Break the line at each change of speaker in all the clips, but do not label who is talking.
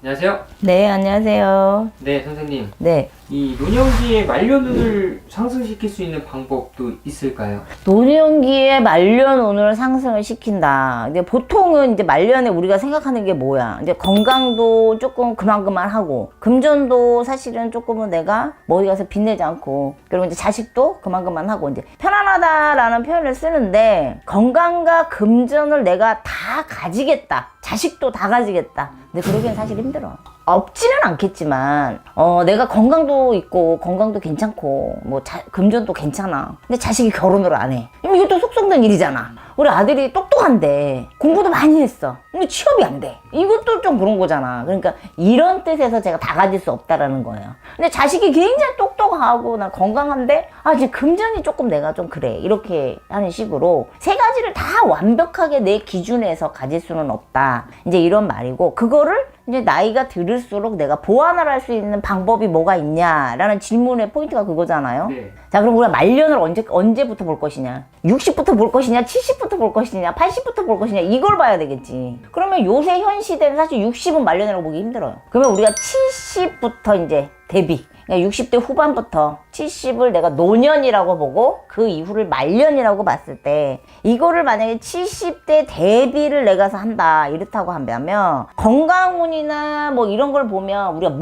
안녕하세요.
네, 안녕하세요.
네, 선생님.
네.
이 노년기에 말년운을 상승시킬 수 있는 방법도 있을까요?
노년기에 말년운을 상승을 시킨다. 근데 보통은 이제 말년에 우리가 생각하는 게 뭐야? 이제 건강도 조금 그만하고, 금전도 사실은 조금은 내가 어디 가서 빚내지 않고, 그리고 이제 자식도 그만하고, 이제 편안하다라는 표현을 쓰는데, 건강과 금전을 내가 다 가지겠다. 자식도 다 가지겠다. 근데 그러기엔 사실 힘들어. 없지는 않겠지만 내가 건강도 있고 건강도 괜찮고 뭐 금전도 괜찮아. 근데 자식이 결혼을 안 해. 이것도 속성된 일이잖아. 우리 아들이 똑똑한데 공부도 많이 했어. 근데 취업이 안 돼. 이것도 좀 그런 거잖아. 그러니까 이런 뜻에서 제가 다 가질 수 없다라는 거예요. 근데 자식이 굉장히 똑똑하고 난 건강한데 이제 금전이 조금 내가 좀 그래. 이렇게 하는 식으로 세 가지를 다 완벽하게 내 기준에서 가질 수는 없다. 이제 이런 말이고, 그거를 이제 나이가 들을수록 내가 보완을 할 수 있는 방법이 뭐가 있냐라는 질문의 포인트가 그거잖아요.
네.
자, 그럼 우리가 말년을 언제부터 볼 것이냐? 60부터 볼 것이냐? 70부터 볼 것이냐? 80부터 볼 것이냐? 이걸 봐야 되겠지. 그러면 요새 현 시대는 사실 60은 말년이라고 보기 힘들어요. 그러면 우리가 70부터 이제 대비. 그러니까 60대 후반부터 70을 내가 노년이라고 보고 그 이후를 말년이라고 봤을 때, 이거를 만약에 70대 대비를 내가서 한다 이렇다고 한다면, 건강운이나 뭐 이런 걸 보면 우리가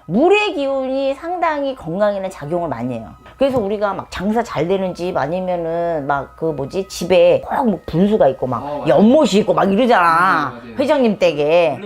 물의 기운이 상당히 건강에는 작용을 많이 해요. 그래서 우리가 막 장사 잘 되는 집, 아니면은 막 집에 꼭 뭐 분수가 있고 막 연못이 있고 막 이러잖아.
맞아요.
회장님 댁에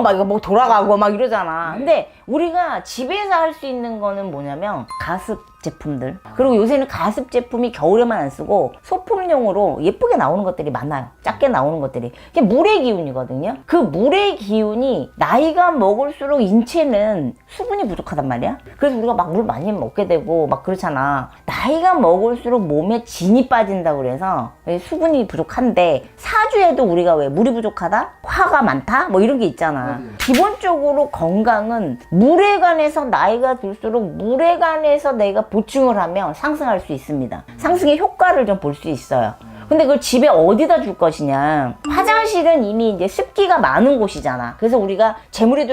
막 이거 뭐 돌아가고 막 이러잖아.
네.
근데 우리가 집에서 할 수 있는 거는 뭐냐면 가습 제품들. 그리고 요새는 가습 제품이 겨울에만 안 쓰고 소품용으로 예쁘게 나오는 것들이 많아요. 작게 나오는 것들이. 그게 물의 기운이거든요. 그 물의 기운이 나이가 먹을수록 인체는 수분이 부족하단 말이야. 그래서 우리가 막 물 많이 먹게 되고 막 그렇잖아. 나이가 먹을수록 몸에 진이 빠진다고 그래서 수분이 부족한데, 사주에도 우리가 왜 물이 부족하다? 화가 많다? 뭐 이런 게 있잖아. 기본적으로 건강은 물에 관해서 나이가 들수록 물에 관해서 내가 보충을 하면 상승할 수 있습니다. 상승의 효과를 좀 볼 수 있어요. 근데 그걸 집에 어디다 줄 것이냐. 화장실은 이미 이제 습기가 많은 곳이잖아. 그래서 우리가 재물이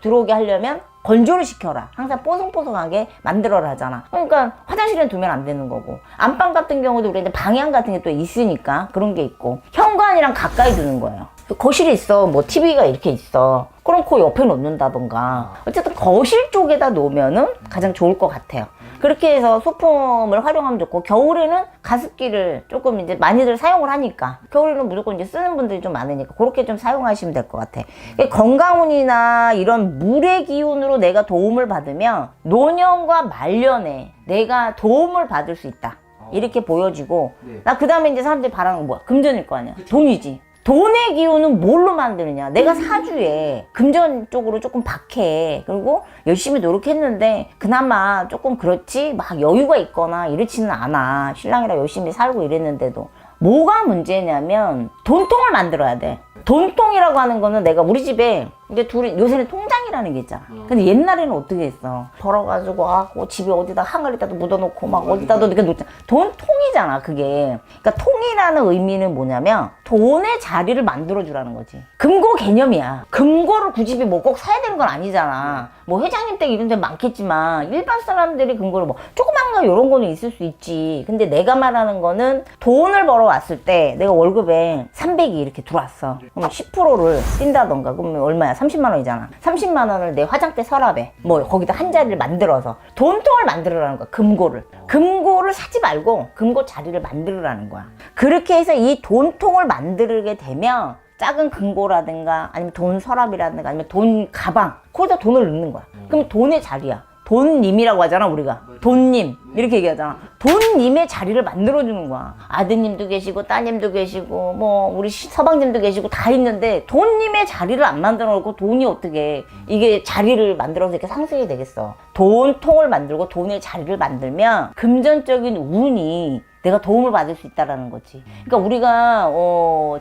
들어오게 하려면 건조를 시켜라. 항상 뽀송뽀송하게 만들어라 하잖아. 그러니까 화장실은 두면 안 되는 거고, 안방 같은 경우도 우리 이제 방향 같은 게 또 있으니까 그런 게 있고, 현관이랑 가까이 두는 거예요. 거실에 있어. 뭐 TV가 이렇게 있어. 그럼 그 옆에 놓는다던가. 어쨌든 거실 쪽에다 놓으면은 가장 좋을 것 같아요. 그렇게 해서 소품을 활용하면 좋고, 겨울에는 가습기를 조금 이제 많이들 사용을 하니까, 겨울에는 무조건 이제 쓰는 분들이 좀 많으니까 그렇게 좀 사용하시면 될 것 같아. 건강운이나 이런 물의 기운으로 내가 도움을 받으면 노년과 말년에 내가 도움을 받을 수 있다. 이렇게 보여지고,
네.
나 그 다음에 이제 사람들이 바라는 건 뭐야? 금전일 거 아니야. 돈이지. 돈의 기운은 뭘로 만드느냐? 내가 사주에 금전 쪽으로 조금 박해. 그리고 열심히 노력했는데 그나마 조금 그렇지 막 여유가 있거나 이렇지는 않아. 신랑이랑 열심히 살고 이랬는데도. 뭐가 문제냐면 돈통을 만들어야 돼. 돈통이라고 하는 거는, 내가 우리 집에 이제 둘이 요새는 통장이라는 게 있잖아. 근데 옛날에는 어떻게 했어? 벌어가지고 집에 어디다 항아리에다도 묻어놓고 막 어디다도 이렇게 놓잖아. 돈통이잖아 그게. 그러니까 통이라는 의미는 뭐냐면 돈의 자리를 만들어주라는 거지. 금고 개념이야. 금고를 굳이 뭐 꼭 사야 되는 건 아니잖아. 뭐 회장님 댁 이런 데 많겠지만 일반 사람들이 금고를 뭐 조그만 거 이런 거는 있을 수 있지. 근데 내가 말하는 거는 돈을 벌어왔을 때 내가 월급에 300이 이렇게 들어왔어. 그럼 10%를 뛴다던가. 그러면 얼마야? 30만 원이잖아. 30만 원을 내 화장대 서랍에 뭐 거기다 한 자리를 만들어서 돈통을 만들으라는 거야. 금고를 사지 말고 금고 자리를 만들으라는 거야. 그렇게 해서 이 돈통을 만들게 되면 작은 금고라든가 아니면 돈 서랍이라든가 아니면 돈 가방, 거기다 돈을 넣는 거야. 그럼 돈의 자리야. 돈님이라고 하잖아 우리가. 돈님 이렇게 얘기하잖아. 돈님의 자리를 만들어주는 거야. 아드님도 계시고 따님도 계시고 뭐 우리 서방님도 계시고 다 있는데 돈님의 자리를 안 만들어 놓고 돈이 어떻게 이게 자리를 만들어서 이렇게 상승이 되겠어. 돈통을 만들고 돈의 자리를 만들면 금전적인 운이 내가 도움을 받을 수 있다라는 거지. 그러니까 우리가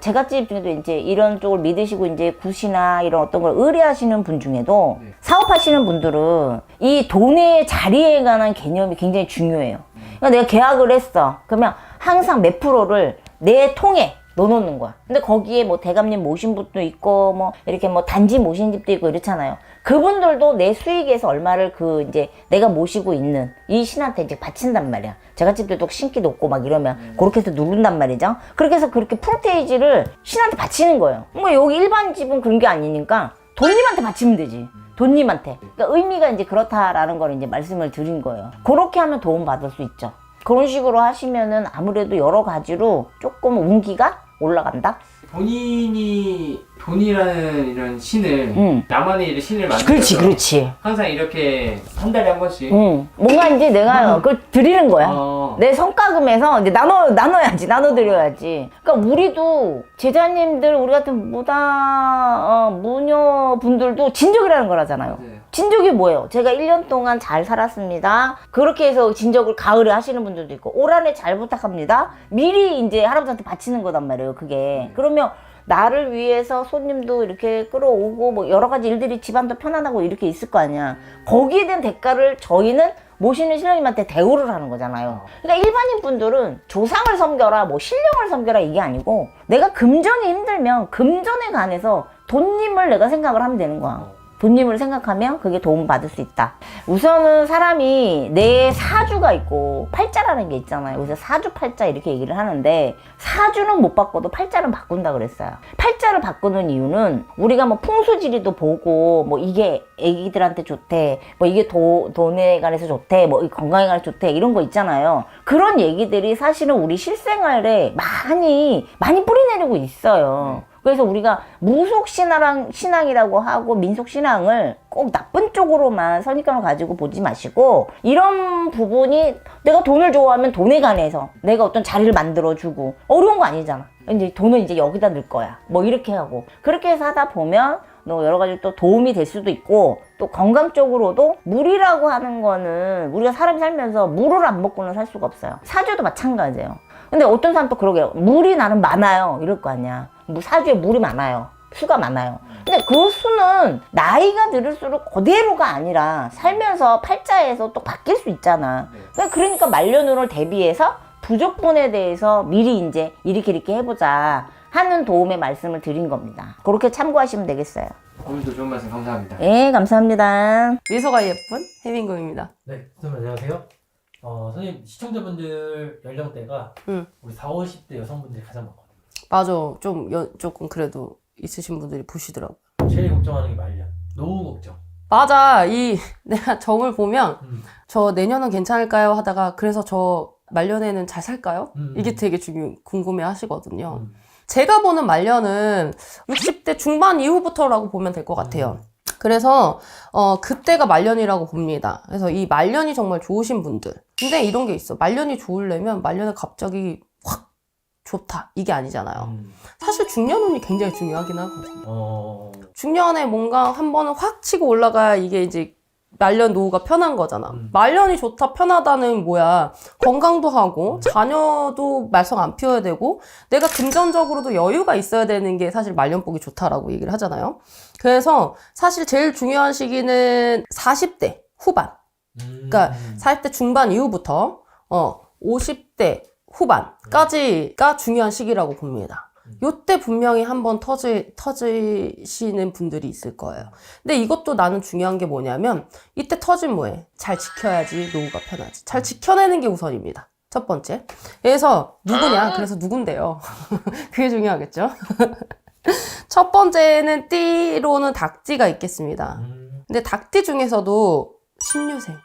제갓집 중에도 이제 이런 쪽을 믿으시고 이제 굿이나 이런 어떤 걸 의뢰하시는 분 중에도 사업하시는 분들은 이 돈의 자리에 관한 개념이 굉장히 중요해요. 그러니까 내가 계약을 했어. 그러면 항상 몇 프로를 내 통에 넣어놓는 거야. 근데 거기에 뭐 대감님 모신 분도 있고 뭐 이렇게 뭐 단지 모신 집도 있고 이렇잖아요. 그분들도 내 수익에서 얼마를 그 이제 내가 모시고 있는 이 신한테 이제 바친단 말이야. 제갓집들도 신기 높고 막 이러면 그렇게 해서 누른단 말이죠. 그렇게 해서 그렇게 프로테이지를 신한테 바치는 거예요. 뭔가 여기 일반 집은 그런 게 아니니까 돈님한테 바치면 되지. 돈님한테. 그러니까 의미가 이제 그렇다라는 걸 이제 말씀을 드린 거예요. 그렇게 하면 도움 받을 수 있죠. 그런 식으로 하시면은 아무래도 여러 가지로 조금 운기가 올라간다?
본인이 돈이라는 이런 신을 나만의 이런 신을 만들어서
그렇지, 그렇지.
항상 이렇게 한 달에 한 번씩
뭔가 이제 내가 그걸 드리는 거야. 내 성과금에서 이제 나눠야지, 나눠드려야지. 그러니까 우리도 제자님들, 우리 같은 무녀분들도 진적이라는 걸 하잖아요.
네.
진적이 뭐예요? 제가 1년 동안 잘 살았습니다. 그렇게 해서 진적을 가을에 하시는 분들도 있고, 올 한해 잘 부탁합니다. 미리 이제 할아버지한테 바치는 거단 말이에요, 그게. 그러면 나를 위해서 손님도 이렇게 끌어오고 뭐 여러 가지 일들이 집안도 편안하고 이렇게 있을 거 아니야. 거기에 대한 대가를 저희는 모시는 신령님한테 대우를 하는 거잖아요. 그러니까 일반인 분들은 조상을 섬겨라, 뭐 신령을 섬겨라 이게 아니고 내가 금전이 힘들면 금전에 관해서 돈님을 내가 생각을 하면 되는 거야. 돈님을 생각하면 그게 도움받을 수 있다. 우선은 사람이 내 사주가 있고 팔자라는 게 있잖아요. 그래서 사주 팔자 이렇게 얘기를 하는데 사주는 못 바꿔도 팔자는 바꾼다 그랬어요. 팔자를 바꾸는 이유는 우리가 뭐 풍수지리도 보고 뭐 이게 애기들한테 좋대, 뭐 이게 돈에 관해서 좋대, 뭐 건강에 관해서 좋대 이런 거 있잖아요. 그런 얘기들이 사실은 우리 실생활에 많이 뿌리내리고 있어요. 그래서 우리가 무속신앙이라고 하고 민속신앙을 꼭 나쁜 쪽으로만 선입견을 가지고 보지 마시고 이런 부분이 내가 돈을 좋아하면 돈에 관해서 내가 어떤 자리를 만들어주고 어려운 거 아니잖아. 이제 돈은 이제 여기다 넣을 거야. 뭐 이렇게 하고 그렇게 해서 하다 보면 너 여러 가지 또 도움이 될 수도 있고 또 건강적으로도 물이라고 하는 거는 우리가 사람이 살면서 물을 안 먹고는 살 수가 없어요. 사주도 마찬가지예요. 근데 어떤 사람 또 그러게요. 물이 나는 많아요. 이럴 거 아니야. 뭐 사주에 물이 많아요. 수가 많아요. 근데 그 수는 나이가 들을수록 그대로가 아니라 살면서 팔자에서 또 바뀔 수 있잖아. 그러니까 말년운을 대비해서 부족분에 대해서 미리 이제 이렇게 해보자 하는 도움의 말씀을 드린 겁니다. 그렇게 참고하시면 되겠어요.
오늘도 좋은 말씀 감사합니다.
네, 감사합니다.
미소가 예쁜 혜민궁입니다.
네, 선생님 안녕하세요. 선생님 시청자분들 연령대가 우리 40, 50대 여성분들이 가장 많거든요.
맞아. 조금 그래도 있으신 분들이 보시더라고요.
제일 걱정하는 게 말년, 노후 걱정.
맞아. 내가 점을 보면 저 내년은 괜찮을까요? 하다가 그래서 저 말년에는 잘 살까요? 이게 되게 궁금해 하시거든요. 제가 보는 말년은 60대 중반 이후부터라고 보면 될 것 같아요. 그래서 그때가 말년이라고 봅니다. 그래서 이 말년이 정말 좋으신 분들. 근데 이런 게 있어. 말년이 좋으려면 말년에 갑자기 확 좋다 이게 아니잖아요. 사실 중년운이 굉장히 중요하긴 하거든요. 중년에 뭔가 한 번은 확 치고 올라가야 이게 이제 말년 노후가 편한 거잖아. 말년이 좋다 편하다는 뭐야. 건강도 하고 자녀도 말썽 안 피워야 되고 내가 금전적으로도 여유가 있어야 되는 게 사실 말년복이 좋다라고 얘기를 하잖아요. 그래서 사실 제일 중요한 시기는 40대 후반. 그러니까 40대 중반 이후부터 50대 후반까지가 중요한 시기라고 봅니다. 요때 분명히 한번 터지시는 분들이 있을 거예요. 근데 이것도 나는 중요한 게 뭐냐면 이때 터진 뭐해? 잘 지켜야지 노후가 편하지. 잘 지켜내는 게 우선입니다. 첫 번째. 그래서 누구냐? 그래서 누군데요? 그게 중요하겠죠? 첫 번째는 띠로는 닭띠가 있겠습니다. 근데 닭띠 중에서도 신유생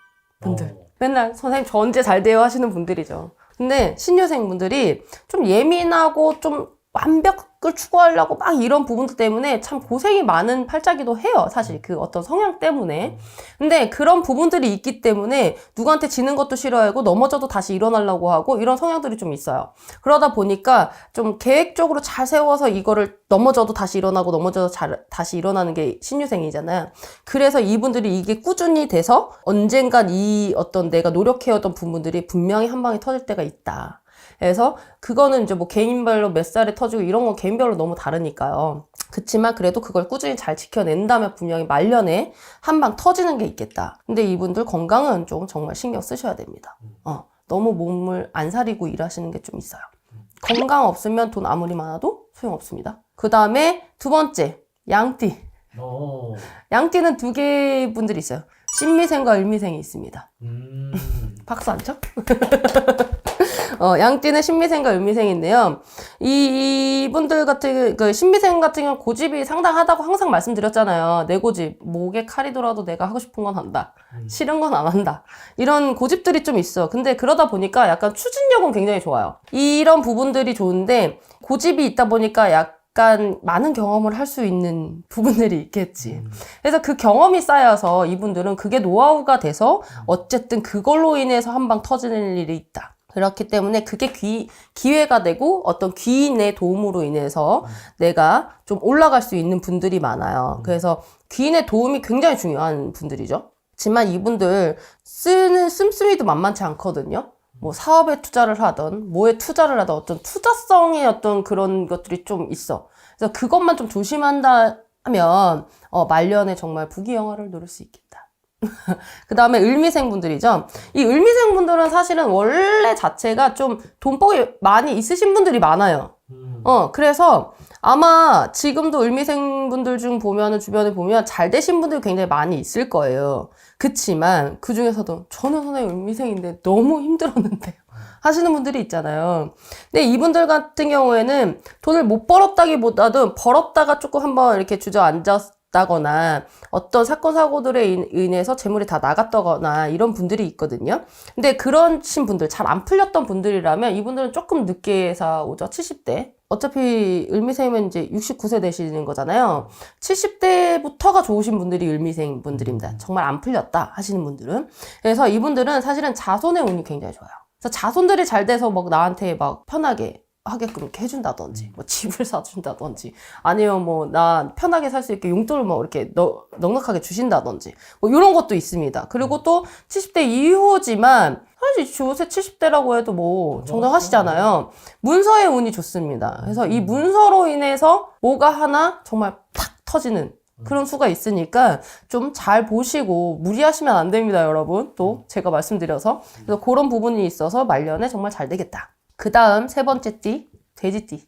분들. 맨날 선생님 저 언제 잘 돼요 하시는 분들이죠. 근데 신유생 분들이 좀 예민하고 좀 완벽을 추구하려고 막 이런 부분들 때문에 참 고생이 많은 팔자기도 해요. 사실 그 어떤 성향 때문에. 근데 그런 부분들이 있기 때문에 누구한테 지는 것도 싫어하고 넘어져도 다시 일어나려고 하고 이런 성향들이 좀 있어요. 그러다 보니까 좀 계획적으로 잘 세워서 이거를 넘어져도 다시 일어나고 넘어져도 다시 일어나는 게 신유생이잖아요. 그래서 이분들이 이게 꾸준히 돼서 언젠간 이 어떤 내가 노력해왔던 부분들이 분명히 한 방에 터질 때가 있다. 그래서 그거는 이제 뭐 개인별로 몇 살에 터지고 이런 건 개인별로 너무 다르니까요. 그치만 그래도 그걸 꾸준히 잘 지켜낸다면 분명히 말년에 한 방 터지는 게 있겠다. 근데 이분들 건강은 좀 정말 신경 쓰셔야 됩니다. 너무 몸을 안 사리고 일하시는 게 좀 있어요. 건강 없으면 돈 아무리 많아도 소용없습니다. 그 다음에 두 번째, 양띠.
오.
양띠는 두 개의 분들이 있어요. 신미생과 을미생이 있습니다. 박수 안 쳐? 양띠는 신미생과 을미생인데요. 이분들 같은, 신미생 같은 경우는 고집이 상당하다고 항상 말씀드렸잖아요. 내 고집. 목에 칼이 돌아도 내가 하고 싶은 건 한다. 싫은 건 안 한다. 이런 고집들이 좀 있어. 근데 그러다 보니까 약간 추진력은 굉장히 좋아요. 이런 부분들이 좋은데, 고집이 있다 보니까 약간 많은 경험을 할 수 있는 부분들이 있겠지. 그래서 그 경험이 쌓여서 이분들은 그게 노하우가 돼서 어쨌든 그걸로 인해서 한 방 터지는 일이 있다. 그렇기 때문에 그게 기회가 되고 어떤 귀인의 도움으로 인해서 내가 좀 올라갈 수 있는 분들이 많아요. 그래서 귀인의 도움이 굉장히 중요한 분들이죠. 하지만 이분들 씀씀이도 만만치 않거든요. 뭐 사업에 투자를 하던 뭐에 투자를 하던 어떤 투자성의 어떤 그런 것들이 좀 있어. 그래서 그것만 좀 조심한다 하면 말년에 정말 부귀영화를 누릴 수 있겠다. 그 다음에 을미생 분들이죠. 이 을미생 분들은 사실은 원래 자체가 좀 돈복이 많이 있으신 분들이 많아요. 그래서 아마 지금도 을미생 분들 중 보면은 주변에 보면 잘 되신 분들이 굉장히 많이 있을 거예요. 그치만 그 중에서도 저는 선생님 을미생인데 너무 힘들었는데요. 하시는 분들이 있잖아요. 근데 이분들 같은 경우에는 돈을 못 벌었다기보다도 벌었다가 조금 한번 이렇게 주저앉았다거나 어떤 사건 사고들에 인해서 재물이 다 나갔다거나 이런 분들이 있거든요. 근데 그러신 분들, 잘 안 풀렸던 분들이라면 이분들은 조금 늦게 오죠. 70대. 어차피 을미생이면 이제 69세 되시는 거잖아요. 70대부터가 좋으신 분들이 을미생 분들입니다. 정말 안 풀렸다 하시는 분들은. 그래서 이분들은 사실은 자손의 운이 굉장히 좋아요. 그래서 자손들이 잘 돼서 막 나한테 막 편하게 하게끔 이렇게 해준다든지, 뭐 집을 사준다든지, 아니면 뭐 나 편하게 살 수 있게 용돈을 뭐 이렇게 넉넉하게 주신다든지, 뭐 이런 것도 있습니다. 그리고 또 70대 이후지만 사실 요새 70대라고 해도 뭐 정정하시잖아요. 문서의 운이 좋습니다. 그래서 이 문서로 인해서 뭐가 하나 정말 탁 터지는 그런 수가 있으니까 좀 잘 보시고 무리하시면 안 됩니다, 여러분. 또 제가 말씀드려서. 그래서 그런 부분이 있어서 말년에 정말 잘 되겠다. 그 다음 세 번째 띠, 돼지띠.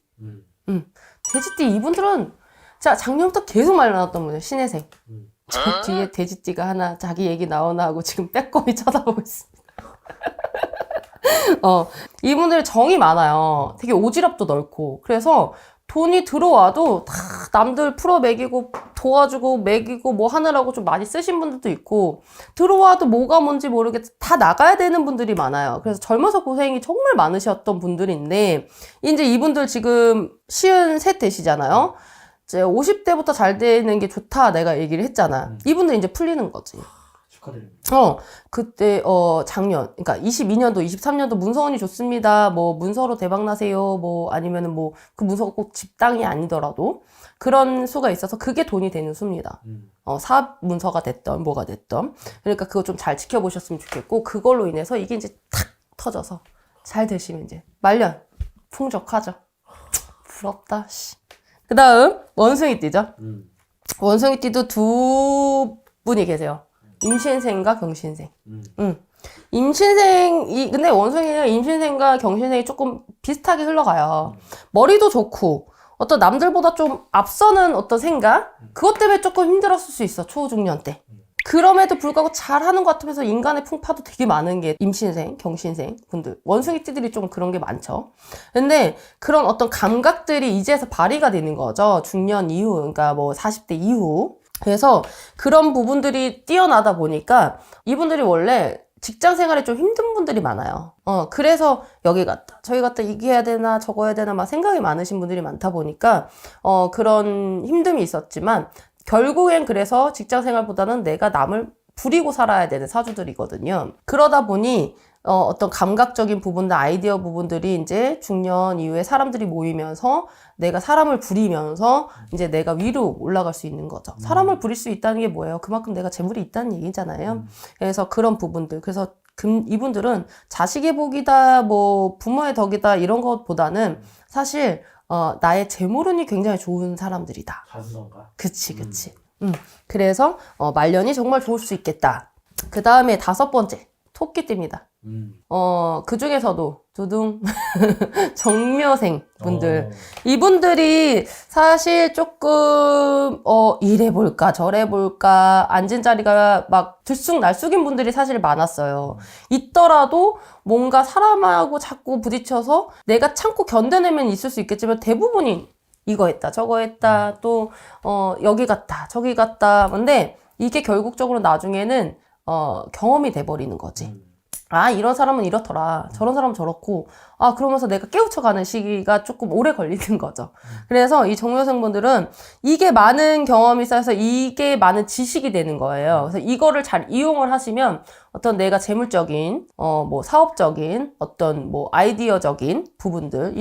돼지띠 이분들은 자 작년부터 계속 말 나왔던 분이에요. 신혜생. 저 뒤에 돼지띠가 하나 자기 얘기 나오나 하고 지금 빼꼼히 쳐다보고 있습니다. 이분들 정이 많아요. 되게 오지랖도 넓고. 그래서 돈이 들어와도 다 남들 풀어 먹이고 도와주고 먹이고 뭐 하느라고 좀 많이 쓰신 분들도 있고, 들어와도 뭐가 뭔지 모르게 다 나가야 되는 분들이 많아요. 그래서 젊어서 고생이 정말 많으셨던 분들인데, 이제 이분들 지금 53 되시잖아요. 이제 50대부터 잘 되는 게 좋다 내가 얘기를 했잖아. 이분들 이제 풀리는 거지.
축하드립니다.
그때 작년, 그러니까 22년도, 23년도 문서운이 좋습니다. 뭐 문서로 대박 나세요. 뭐 아니면은 뭐 그 문서가 꼭 집당이 아니더라도 그런 수가 있어서 그게 돈이 되는 수입니다. 사업 문서가 됐던 뭐가 됐던. 그러니까 그거 좀 잘 지켜보셨으면 좋겠고, 그걸로 인해서 이게 이제 탁 터져서 잘 되시면 이제 말년 풍족하죠. 부럽다. 씨. 그 다음 원숭이띠죠. 원숭이띠도 두 분이 계세요. 임신생과 경신생. 근데 원숭이는 임신생과 경신생이 조금 비슷하게 흘러가요. 머리도 좋고, 어떤 남들보다 좀 앞서는 어떤 생각? 그것 때문에 조금 힘들었을 수 있어, 초중년 때. 그럼에도 불구하고 잘하는 것 같으면서 인간의 풍파도 되게 많은 게 임신생, 경신생 분들. 원숭이띠들이 좀 그런 게 많죠. 근데 그런 어떤 감각들이 이제서 발휘가 되는 거죠. 중년 이후, 그러니까 뭐 40대 이후. 그래서 그런 부분들이 뛰어나다 보니까 이분들이 원래 직장 생활이 좀 힘든 분들이 많아요. 그래서 여기 갔다 저기 갔다 이게 해야 되나 저거 해야 되나 막 생각이 많으신 분들이 많다 보니까 그런 힘듦이 있었지만, 결국엔 그래서 직장 생활보다는 내가 남을 부리고 살아야 되는 사주들이거든요. 그러다 보니 어떤 감각적인 부분들, 아이디어 부분들이 이제 중년 이후에 사람들이 모이면서 내가 사람을 부리면서 이제 내가 위로 올라갈 수 있는 거죠. 사람을 부릴 수 있다는 게 뭐예요? 그만큼 내가 재물이 있다는 얘기잖아요. 그래서 그런 부분들. 그래서 이분들은 자식의 복이다, 뭐 부모의 덕이다 이런 것보다는 사실 나의 재물운이 굉장히 좋은 사람들이다.
자수성가.
그치. 그래서 말년이 정말 좋을 수 있겠다. 그 다음에 다섯 번째. 토끼띠입니다. 그 중에서도 두둥 정묘생 분들 이분들이 사실 조금 이래 볼까 저래 볼까 앉은 자리가 막 들쑥날쑥인 분들이 사실 많았어요. 있더라도 뭔가 사람하고 자꾸 부딪혀서 내가 참고 견뎌내면 있을 수 있겠지만 대부분이 이거 했다 저거 했다 또 여기 갔다 저기 갔다. 근데 이게 결국적으로 나중에는 경험이 돼버리는 거지. 아, 이런 사람은 이렇더라. 저런 사람은 저렇고. 아, 그러면서 내가 깨우쳐가는 시기가 조금 오래 걸리는 거죠. 그래서 이 정묘생분들은 이게 많은 경험이 쌓여서 이게 많은 지식이 되는 거예요. 그래서 이거를 잘 이용을 하시면 어떤 내가 재물적인, 뭐 사업적인, 어떤 뭐 아이디어적인 부분들,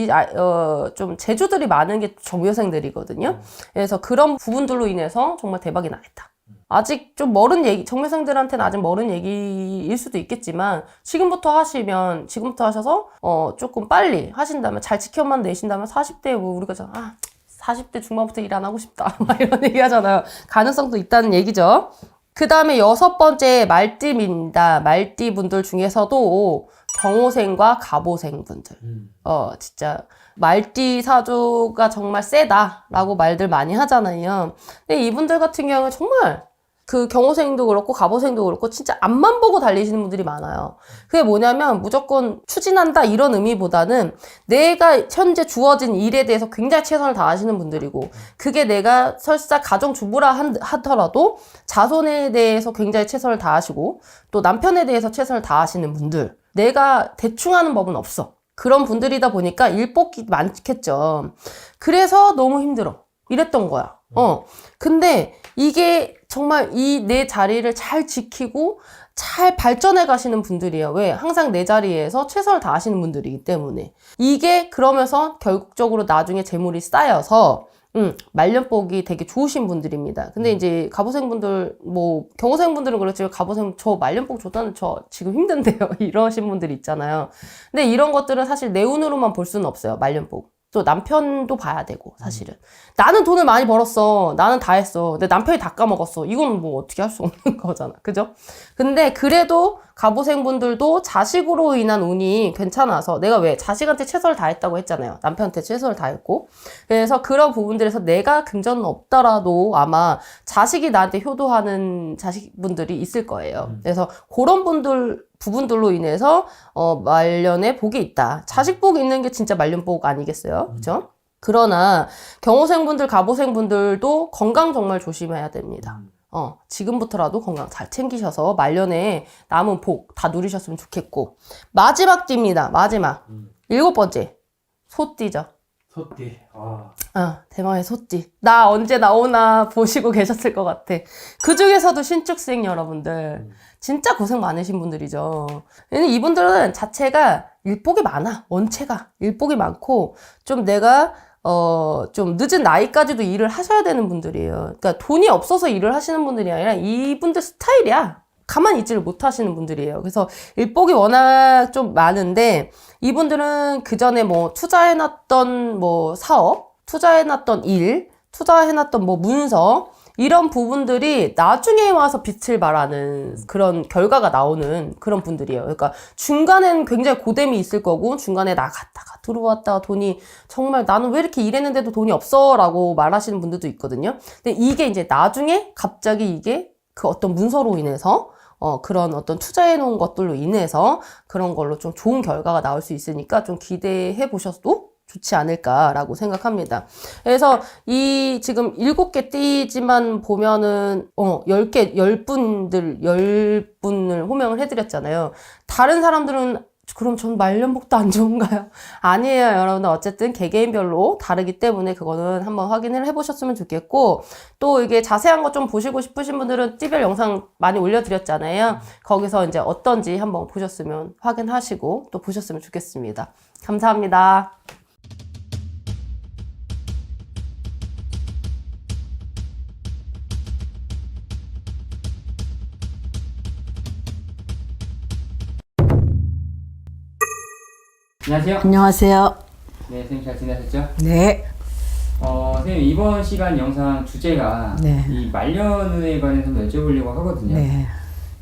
좀 재주들이 많은 게 정묘생들이거든요. 그래서 그런 부분들로 인해서 정말 대박이 나겠다. 아직 좀 멀은 얘기, 정묘생들한테는 아직 멀은 얘기일 수도 있겠지만 지금부터 하셔서 조금 빨리 하신다면 잘 지켜만 내신다면 40대에 뭐 우리가 40대 중반부터 일 안 하고 싶다 막 이런 얘기 하잖아요. 가능성도 있다는 얘기죠. 그 다음에 6번째 말띠입니다. 말띠 분들 중에서도 경호생과 갑오생 분들. 진짜 말띠 사주가 정말 세다라고 말들 많이 하잖아요. 근데 이분들 같은 경우는 정말 그 경호생도 그렇고 갑오생도 그렇고 진짜 앞만 보고 달리시는 분들이 많아요. 그게 뭐냐면 무조건 추진한다 이런 의미보다는 내가 현재 주어진 일에 대해서 굉장히 최선을 다하시는 분들이고 그게 내가 설사 가정주부라 하더라도 자손에 대해서 굉장히 최선을 다하시고 또 남편에 대해서 최선을 다하시는 분들. 내가 대충 하는 법은 없어. 그런 분들이다 보니까 일복이 많겠죠. 그래서 너무 힘들어. 이랬던 거야. 근데 이게 정말 이 내 자리를 잘 지키고 잘 발전해 가시는 분들이에요. 왜? 항상 내 자리에서 최선을 다하시는 분들이기 때문에. 이게 그러면서 결국적으로 나중에 재물이 쌓여서 말년복이 되게 좋으신 분들입니다. 근데 이제 갑오생분들, 뭐, 경호생분들은 그렇지만 갑오생, 저 말년복 좋다는 저 지금 힘든데요. 이러신 분들이 있잖아요. 근데 이런 것들은 사실 내 운으로만 볼 수는 없어요. 말년복. 또 남편도 봐야 되고, 사실은. 나는 돈을 많이 벌었어. 나는 다 했어. 근데 남편이 다 까먹었어. 이건 뭐 어떻게 할 수 없는 거잖아. 그죠? 근데 그래도 갑오생분들도 자식으로 인한 운이 괜찮아서 내가 왜 자식한테 최선을 다했다고 했잖아요. 남편한테 최선을 다했고. 그래서 그런 부분들에서 내가 금전은 없더라도 아마 자식이 나한테 효도하는 자식분들이 있을 거예요. 그래서 그런 부분들로 인해서 말년에 복이 있다. 자식복 있는 게 진짜 말년복 아니겠어요? 그죠? 그러나 경호생분들, 갑오생분들도 건강 정말 조심해야 됩니다. 지금부터라도 건강 잘 챙기셔서 말년에 남은 복 다 누리셨으면 좋겠고. 마지막 띠입니다. 마지막. 7번째. 소띠죠.
소띠.
대망의 소띠. 나 언제 나오나 보시고 계셨을 것 같아. 그 중에서도 신축생 여러분들. 진짜 고생 많으신 분들이죠. 이분들은 자체가 일복이 많아. 원체가. 일복이 많고, 좀 내가, 좀 늦은 나이까지도 일을 하셔야 되는 분들이에요. 그러니까 돈이 없어서 일을 하시는 분들이 아니라 이분들 스타일이야. 가만히 있지를 못하시는 분들이에요. 그래서 일복이 워낙 좀 많은데, 이분들은 그 전에 뭐 투자해놨던 뭐 사업, 투자해놨던 일, 투자해놨던 뭐 문서, 이런 부분들이 나중에 와서 빛을 발하는 그런 결과가 나오는 그런 분들이에요. 그러니까 중간에는 굉장히 고됨이 있을 거고 중간에 나갔다가 들어왔다가 돈이 정말 나는 왜 이렇게 일했는데도 돈이 없어 라고 말하시는 분들도 있거든요. 근데 이게 이제 나중에 갑자기 이게 그 어떤 문서로 인해서 그런 어떤 투자해 놓은 것들로 인해서 그런 걸로 좀 좋은 결과가 나올 수 있으니까 좀 기대해 보셔도 좋지 않을까라고 생각합니다. 그래서 이 지금 7개 띠지만 보면은 10분을 호명을 해드렸잖아요. 다른 사람들은 그럼 전 말년복도 안 좋은가요? 아니에요, 여러분들. 어쨌든 개개인별로 다르기 때문에 그거는 한번 확인을 해보셨으면 좋겠고, 또 이게 자세한 거 좀 보시고 싶으신 분들은 띠별 영상 많이 올려드렸잖아요. 거기서 이제 어떤지 한번 보셨으면 확인하시고 또 보셨으면 좋겠습니다. 감사합니다.
안녕하세요.
안녕하세요.
네, 선생님 잘 지내셨죠?
네.
선생님 이번 시간 영상 주제가
네.
이 말년운에 관해서 여쭤보려고 하거든요.
네.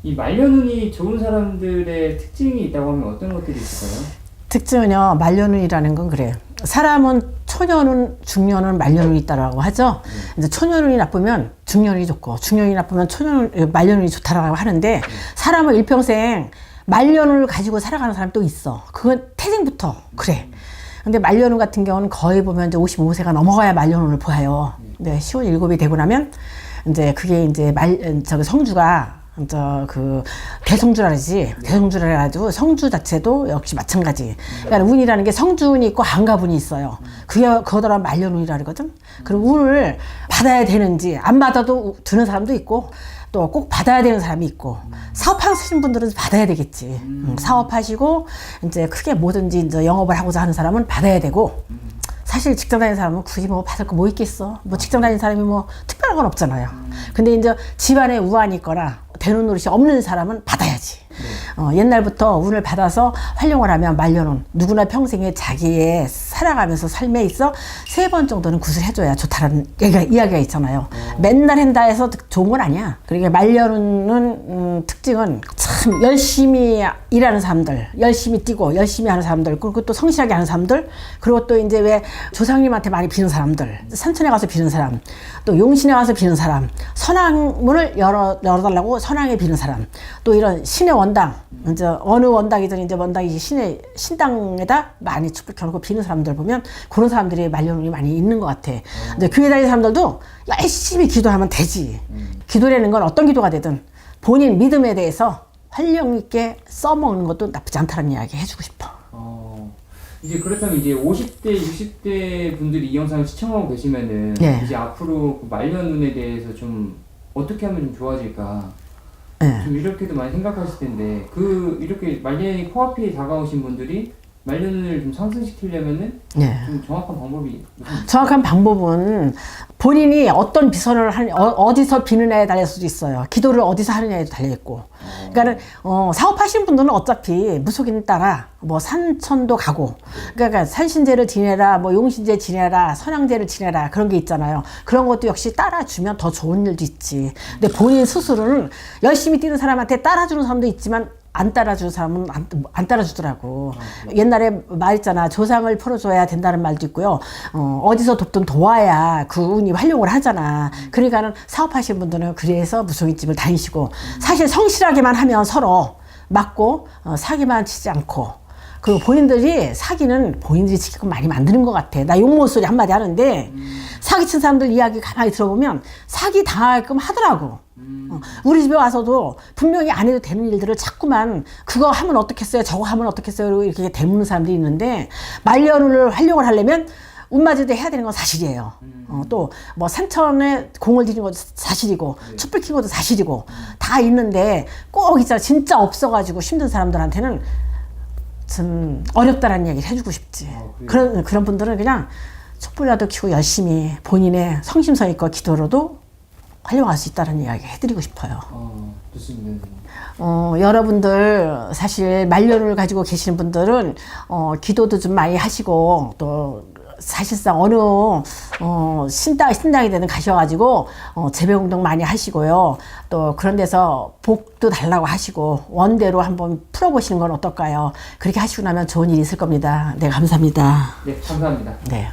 이 말년운이 좋은 사람들의 특징이 있다고 하면 어떤 것들이 있을까요?
특징은요, 말년운이라는 건 그래요. 사람은 초년운, 중년운, 말년운이 있다라고 하죠. 이제 초년운이 나쁘면 중년운이 좋고, 중년운이 나쁘면 말년운이 좋다라고 하는데, 사람은 일평생 말년운을 가지고 살아가는 사람이 또 있어. 그건 태생부터 그래. 근데 말년운 같은 경우는 거의 보면 이제 55세가 넘어가야 말년운을 보여요. 근데 10월 7이 되고 나면 이제 그게 이제 성주가 대성주라 그러지. 대성주라 해가지고 성주 자체도 역시 마찬가지. 그러니까 운이라는 게 성주운이 있고 한가운이 있어요. 그거더라 말년운이라 그러거든. 그럼 운을 받아야 되는지 안 받아도 드는 사람도 있고 또 꼭 받아야 되는 사람이 있고 사업하시는 분들은 받아야 되겠지. 사업하시고 이제 크게 뭐든지 이제 영업을 하고자 하는 사람은 받아야 되고 사실 직장 다니는 사람은 굳이 뭐 받을 거 뭐 있겠어. 뭐 직장 다니는 사람이 뭐 특별한 건 없잖아요. 근데 이제 집안에 우환이 있거나 되는 노릇이 없는 사람은 받아야지. 옛날부터 운을 받아서 활용을 하면 말년운 누구나 평생에 자기의 살아가면서 삶에 있어 3번 정도는 굿을 해줘야 좋다라는 이야기가 있잖아요. 맨날 한다 해서 좋은 건 아니야. 그러니까 말년운은 특징은 참 열심히 일하는 사람들, 열심히 뛰고 열심히 하는 사람들, 그리고 또 성실하게 하는 사람들, 그리고 또 이제 왜 조상님한테 많이 비는 사람들, 산천에 가서 비는 사람, 또 용신에 가서 비는 사람, 선왕문을 열어달라고 선왕에 비는 사람, 또 이런 신의 원당, 이제 어느 원당이든 이제 원당이 신의 신당에다 많이 촛불 켜놓고 비는 사람들 보면 그런 사람들이 말년운이 많이 있는 것 같아. 근데 교회 다니는 사람들도 열심히 기도하면 되지. 기도라는 건 어떤 기도가 되든 본인 믿음에 대해서 활력 있게 써먹는 것도 나쁘지 않다는 이야기 해주고 싶어.
이제 그렇다면 이제 50대, 60대 분들이 이 영상을 시청하고 계시면은
네.
이제 앞으로 그 말년운에 대해서 좀 어떻게 하면 좀 좋아질까?
네.
좀 이렇게도 많이 생각하실 텐데 이렇게 말년이 코앞에 다가오신 분들이 말년을 좀 상승시키려면은
네.
좀 정확한 방법이 무슨
정확한 방법은 본인이 어떤 비선을 어디서 비느냐에 달릴 수도 있어요. 기도를 어디서 하느냐에도 달려있고. 그러니까는, 사업하시는 분들은 어차피 무속인 따라 뭐 산천도 가고, 그러니까 산신제를 지내라, 뭐 용신제 지내라, 선양제를 지내라, 그런 게 있잖아요. 그런 것도 역시 따라주면 더 좋은 일도 있지. 근데 본인 스스로는 열심히 뛰는 사람한테 따라주는 사람도 있지만, 안 따라주는 사람은 안 따라주더라고. 옛날에 말 있잖아. 조상을 풀어줘야 된다는 말도 있고요. 어디서 돕든 도와야 그 운이 활용을 하잖아. 그러니까는 사업하시는 분들은 그래서 무속인집을 다니시고, 사실 성실하게만 하면 서로 맞고, 사기만 치지 않고, 그리고 본인들이 사기는 본인들이 지금 많이 만드는 것 같아. 나 욕 못소리 한마디 하는데, 사기친 사람들 이야기 가만히 들어보면 사기 당하게끔 하더라고. 우리 집에 와서도 분명히 안 해도 되는 일들을 자꾸만 그거 하면 어떻겠어요, 저거 하면 어떻겠어요, 이렇게 대묻는 사람들이 있는데, 말년운을 활용을 하려면 운맞이도 해야 되는 건 사실이에요. 또 뭐 산천에 공을 들인 것도 사실이고, 촛불 킨 것도 사실이고, 다 있는데 꼭 있잖아, 진짜 없어가지고 힘든 사람들한테는 좀 어렵다라는 이야기를 해주고 싶지. 그런 분들은 그냥 촛불이라도 켜고 열심히 본인의 성심성의껏 기도로도 활용할 수 있다는 이야기 해드리고 싶어요.
좋습니다.
여러분들 사실 말년을 가지고 계시는 분들은 기도도 좀 많이 하시고, 또 사실상 어느 신당이 되는 가셔가지고 재배운동 많이 하시고요. 또 그런 데서 복도 달라고 하시고 원대로 한번 풀어보시는 건 어떨까요? 그렇게 하시고 나면 좋은 일이 있을 겁니다. 네, 감사합니다.
네, 감사합니다.
네.